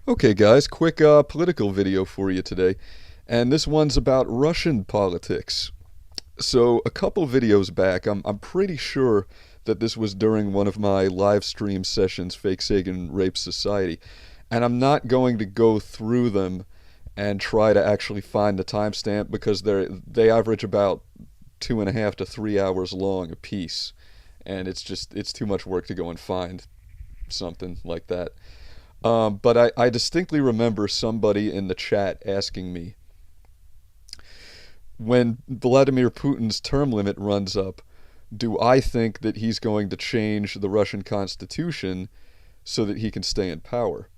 Okay, guys, quick political video for you today. And this one's about Russian politics. So, a couple videos back, I'm pretty sure that this was during one of my live stream sessions, Fakesagan Rape Society. And I'm not going to go through them and try to actually find the timestamp because they average about 2.5 to 3 hours long a piece. And it's too much work to go and find something like that. But I distinctly remember somebody in the chat asking me, when Vladimir Putin's term limit runs up, do I think that he's going to change the Russian constitution so that he can stay in power?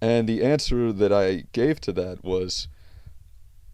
And the answer that I gave to that was,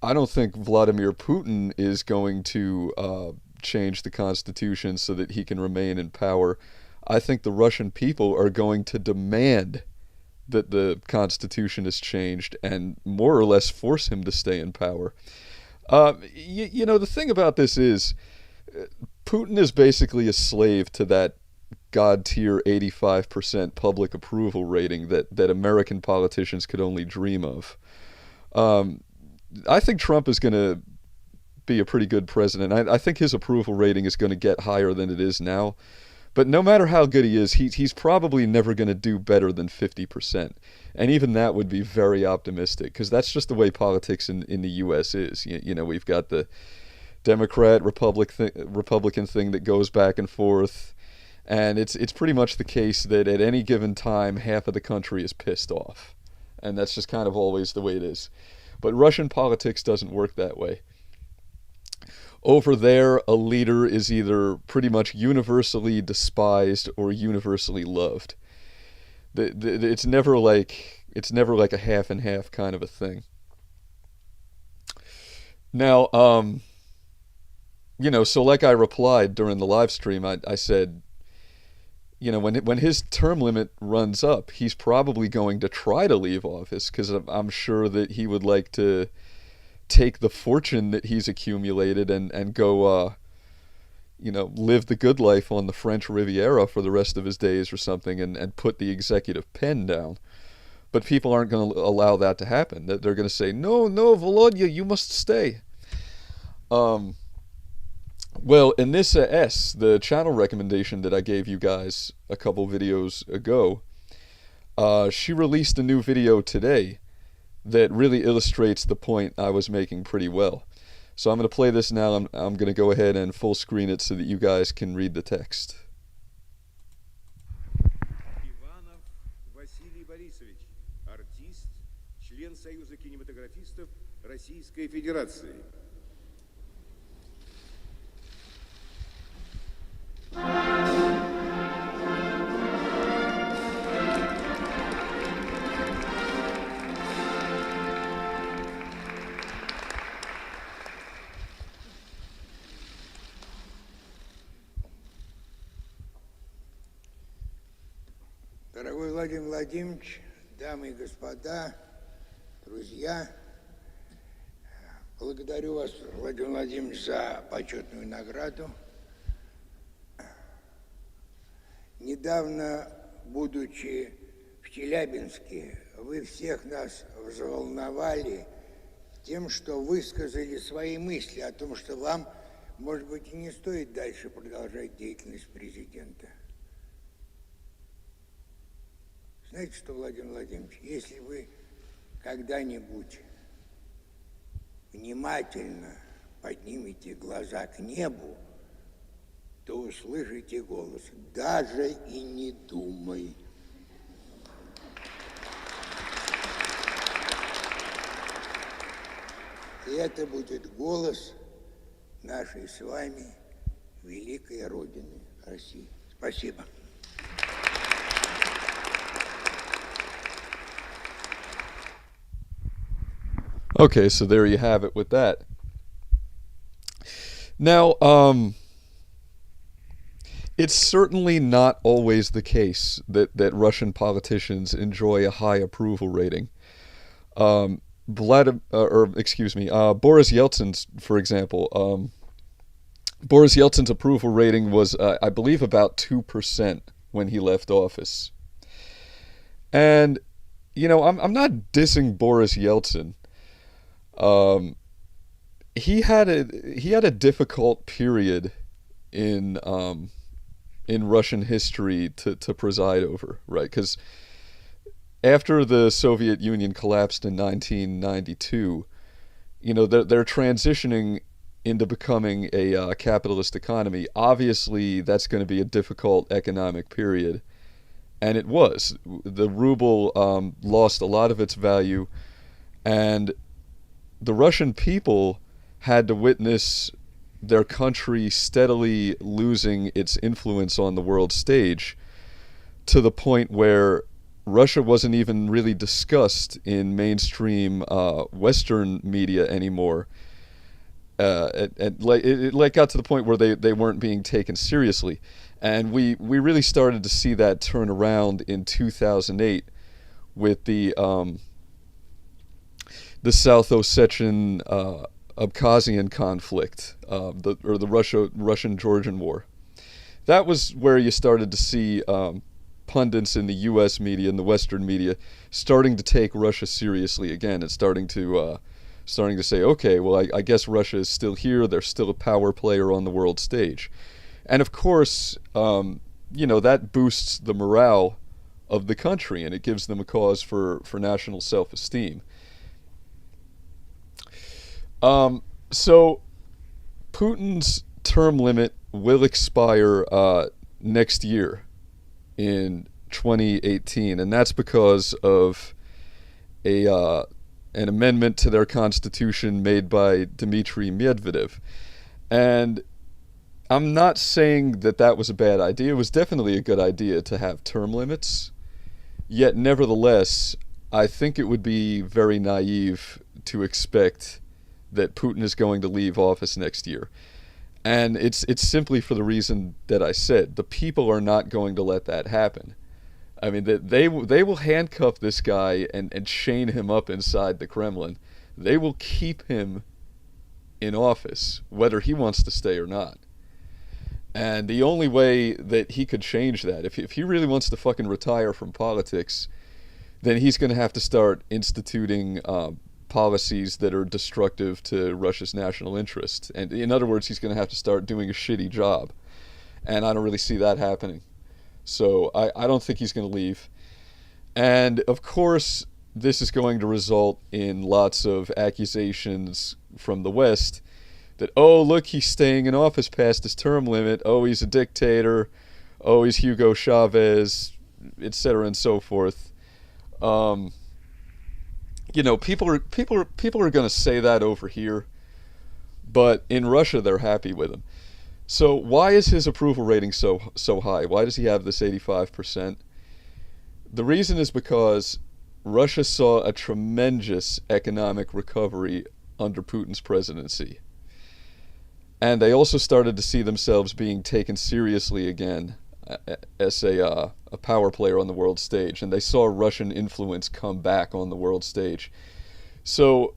I don't think Vladimir Putin is going to change the constitution so that he can remain in power. I think the Russian people are going to demand that the constitution is changed and more or less force him to stay in power. The thing about this is, Putin is basically a slave to that god tier 85% public approval rating that American politicians could only dream of. I think Trump is going to be a pretty good president. I think his approval rating is going to get higher than it is now. But no matter how good he is, he's probably never going to do better than 50%. And even that would be very optimistic, because that's just the way politics in the U.S. is. We've got the Republican thing that goes back and forth. And it's pretty much the case that at any given time, half of the country is pissed off. And that's just kind of always the way it is. But Russian politics doesn't work that way. Over there, a leader is either pretty much universally despised or universally loved. It's never like a half and half kind of a thing. Now, so like I replied during the live stream, I said, when his term limit runs up, he's probably going to try to leave office because I'm sure that he would like to take the fortune that he's accumulated and go, live the good life on the French Riviera for the rest of his days or something and put the executive pen down. But people aren't going to allow that to happen. They're going to say, no, Volodya, you must stay. Well, in this the channel recommendation that I gave you guys a couple videos ago, she released a new video today that really illustrates the point I was making pretty well. So I'm going to play this now. I'm going to go ahead and full screen it so that you guys can read the text. Иванов Василий Борисович, артист, член Союза кинематографистов Российской Федерации. Дорогой Владимир Владимирович, дамы и господа, друзья, благодарю вас, Владимир Владимирович, за почетную награду. Недавно, будучи в Челябинске, вы всех нас взволновали тем, что высказали свои мысли о том, что вам, может быть, и не стоит дальше продолжать деятельность президента. Знаете что, Владимир Владимирович, если вы когда-нибудь внимательно поднимете глаза к небу, то услышите голос «Даже и не думай». И это будет голос нашей с вами великой Родины России. Спасибо. Okay, so there you have it with that. Now, it's certainly not always the case that Russian politicians enjoy a high approval rating. Boris Yeltsin's, for example, Boris Yeltsin's approval rating was, I believe, about 2% when he left office. And I'm not dissing Boris Yeltsin. Um, he had a difficult period in Russian history to preside over, right? Because after the Soviet Union collapsed in 1992, they're transitioning into becoming a capitalist economy. Obviously, that's going to be a difficult economic period, and it was. The ruble lost a lot of its value, and the Russian people had to witness their country steadily losing its influence on the world stage to the point where Russia wasn't even really discussed in mainstream Western media anymore. It got to the point where they weren't being taken seriously, and we really started to see that turn around in 2008 with the South Ossetian Abkhazian conflict, the Russian Georgian War. That was where you started to see pundits in the U.S. media and the Western media starting to take Russia seriously again, and starting to say, okay, well, I guess Russia is still here. They're still a power player on the world stage, and of course, that boosts the morale of the country, and it gives them a cause for national self-esteem. So Putin's term limit will expire next year in 2018, and that's because of an amendment to their constitution made by Dmitry Medvedev. And I'm not saying that was a bad idea. It was definitely a good idea to have term limits. Yet, nevertheless, I think it would be very naive to expect that Putin is going to leave office next year. And it's simply for the reason that I said. The people are not going to let that happen. I mean, they will handcuff this guy and chain him up inside the Kremlin. They will keep him in office, whether he wants to stay or not. And the only way that he could change that, if he really wants to fucking retire from politics, then he's going to have to start instituting policies that are destructive to Russia's national interest. And in other words, he's going to have to start doing a shitty job. And I don't really see that happening. So I don't think he's going to leave. And of course, this is going to result in lots of accusations from the West that, oh, look, he's staying in office past his term limit. Oh, he's a dictator. Oh, he's Hugo Chavez, etc. and so forth. People are going to say that over here, but in Russia they're happy with him. So why is his approval rating so high? Why does he have this 85%? The reason is because Russia saw a tremendous economic recovery under Putin's presidency. And they also started to see themselves being taken seriously again as a power player on the world stage. And they saw Russian influence come back on the world stage. So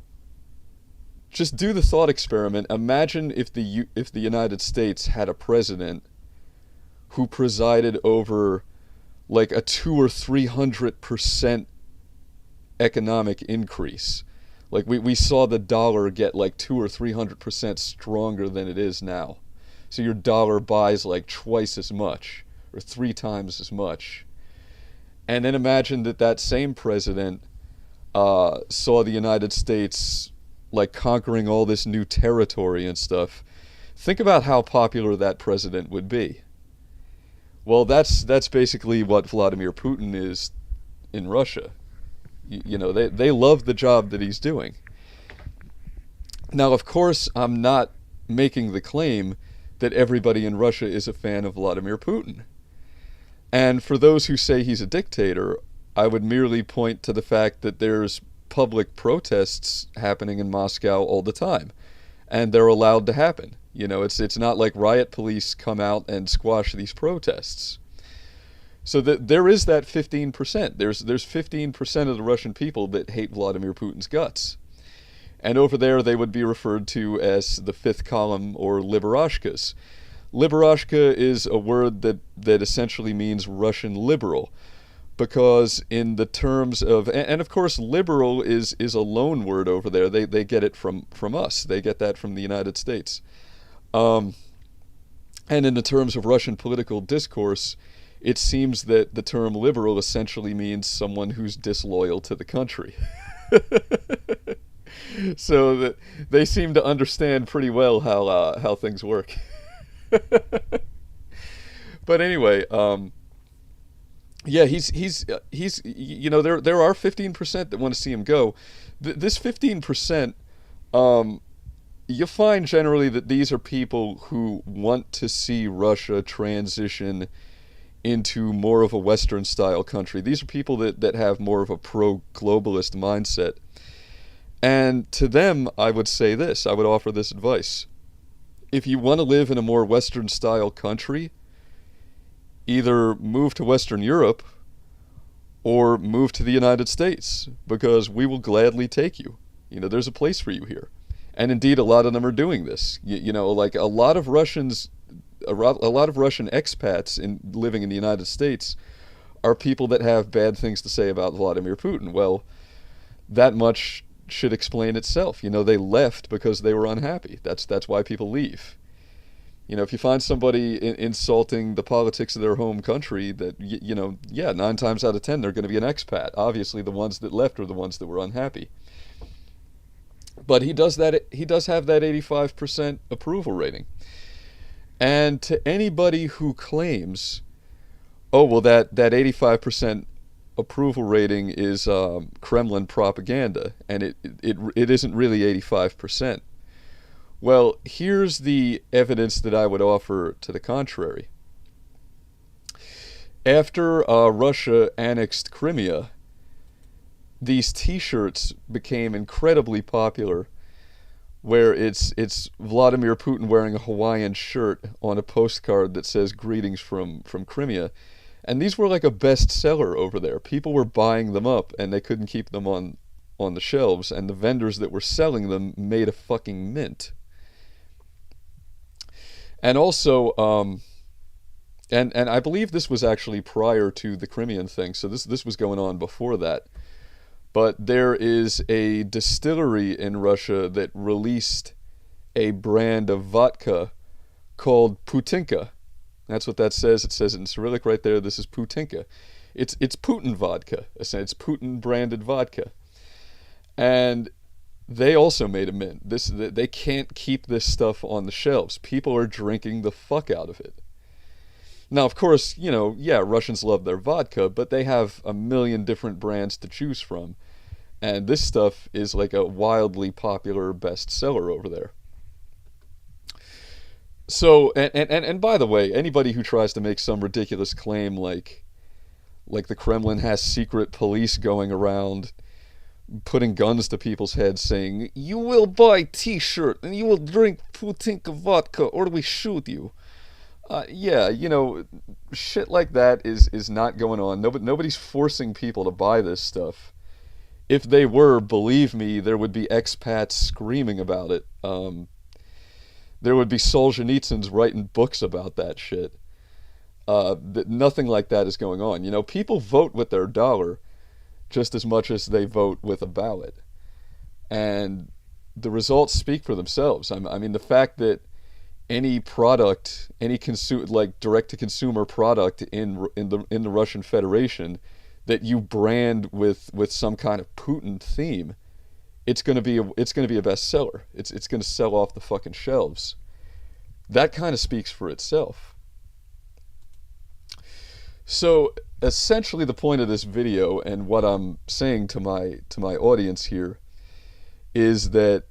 just do the thought experiment. Imagine if the United States had a president who presided over like a 200 or 300% economic increase. Like we saw the dollar get like 200 or 300% stronger than it is now. So your dollar buys like twice as much or 3 times as much. And then imagine that same president saw the United States like conquering all this new territory and stuff. Think about how popular that president would be. Well, that's basically what Vladimir Putin is in Russia. They love the job that he's doing. Now, of course, I'm not making the claim that everybody in Russia is a fan of Vladimir Putin. And for those who say he's a dictator, I would merely point to the fact that there's public protests happening in Moscow all the time, and they're allowed to happen. It's not like riot police come out and squash these protests. So there is that 15%. There's 15% of the Russian people that hate Vladimir Putin's guts. And over there they would be referred to as the fifth column or liberashkas. Liberashka is a word that essentially means Russian liberal. because in the terms of, and of course liberal is a loan word over there. They get it from us. They get that from the United States. And in the terms of Russian political discourse, it seems that the term liberal essentially means someone who's disloyal to the country. So that they seem to understand pretty well how things work. But anyway, yeah, he's you know, there are 15% that want to see him go. This 15%, you find generally that these are people who want to see Russia transition into more of a Western style country. These are people that have more of a pro-globalist mindset. And to them, I would say this, I would offer this advice. If you want to live in a more Western style country, either move to Western Europe or move to the United States, because we will gladly take you. You know, there's a place for you here. And indeed, a lot of them are doing this. You know, like a lot of Russian expats living in the United States are people that have bad things to say about Vladimir Putin. Well, that much should explain itself. You know, they left because they were unhappy. That's why people leave. You know, if you find somebody insulting the politics of their home country, that, you know, yeah, 9 times out of 10 they're going to be an expat. Obviously, the ones that left are the ones that were unhappy. But he does have that 85% approval rating. And to anybody who claims, oh, well, that 85% approval rating is Kremlin propaganda, and it isn't really 85%. Well, here's the evidence that I would offer to the contrary. After Russia annexed Crimea, these T-shirts became incredibly popular, where it's Vladimir Putin wearing a Hawaiian shirt on a postcard that says "Greetings from Crimea," and these were like a bestseller over there. People were buying them up, and they couldn't keep them on the shelves, and the vendors that were selling them made a fucking mint. And also, and I believe this was actually prior to the Crimean thing, so this was going on before that. But there is a distillery in Russia that released a brand of vodka called Putinka. That's what that says. It says it in Cyrillic right there. This is Putinka. It's Putin vodka. It's Putin branded vodka. And they also made a mint. They can't keep this stuff on the shelves. People are drinking the fuck out of it. Now, of course, you know, yeah, Russians love their vodka, but they have a million different brands to choose from. And this stuff is like a wildly popular bestseller over there. So, and by the way, anybody who tries to make some ridiculous claim like the Kremlin has secret police going around putting guns to people's heads saying, "You will buy T-shirt and you will drink Putinka vodka or we shoot you." Yeah, you know, shit like that is not going on. Nobody's forcing people to buy this stuff. If they were, believe me, there would be expats screaming about it. There would be Solzhenitsyns writing books about that shit. Nothing like that is going on. You know, people vote with their dollar just as much as they vote with a ballot. And the results speak for themselves. I mean, the fact that any product, any direct-to-consumer product in the Russian Federation that you brand with some kind of Putin theme, it's gonna be a bestseller. It's gonna sell off the fucking shelves. That kind of speaks for itself. So essentially, the point of this video and what I'm saying to my audience here is that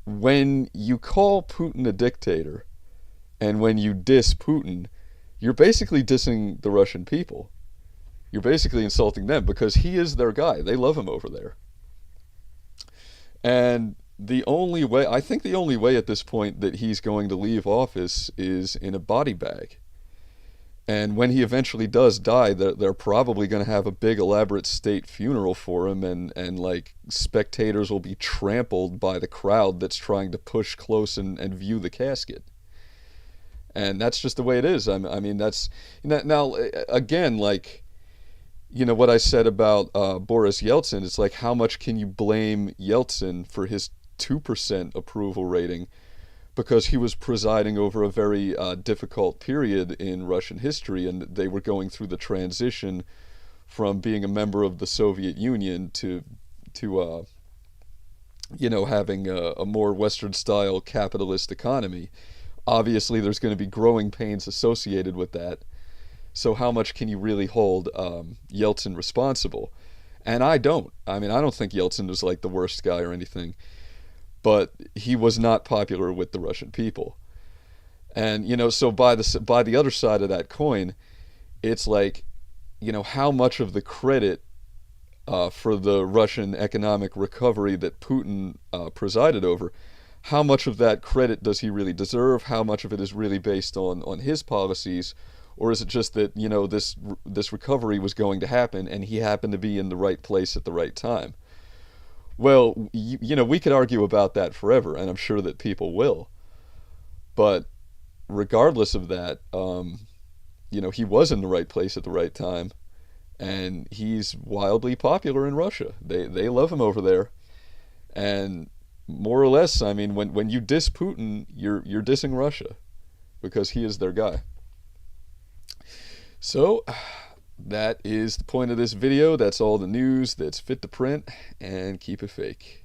when you call Putin a dictator and when you diss Putin, you're basically dissing the Russian people. You're basically insulting them because he is their guy. They love him over there. And I think the only way at this point that he's going to leave office is in a body bag. And when he eventually does die, they're probably going to have a big elaborate state funeral for him, and like spectators will be trampled by the crowd that's trying to push close and view the casket. And that's just the way it is. I mean, that's now again, like, you know, what I said about Boris Yeltsin, it's like, how much can you blame Yeltsin for his 2% approval rating? Because he was presiding over a very difficult period in Russian history, and they were going through the transition from being a member of the Soviet Union to you know, having a more Western style capitalist economy. Obviously, there's going to be growing pains associated with that. So how much can you really hold Yeltsin responsible? And I don't. I mean, I don't think Yeltsin was like the worst guy or anything, but he was not popular with the Russian people. And you know, so by the other side of that coin, it's like, you know, how much of the credit for the Russian economic recovery that Putin presided over, how much of that credit does he really deserve? How much of it is really based on his policies? Or is it just that, you know, this recovery was going to happen and he happened to be in the right place at the right time? Well, you know, we could argue about that forever, and I'm sure that people will. But regardless of that, you know, he was in the right place at the right time, and he's wildly popular in Russia. They love him over there, and more or less, I mean, when you diss Putin, you're dissing Russia, because he is their guy. So that is the point of this video. That's all the news that's fit to print, and keep it fake.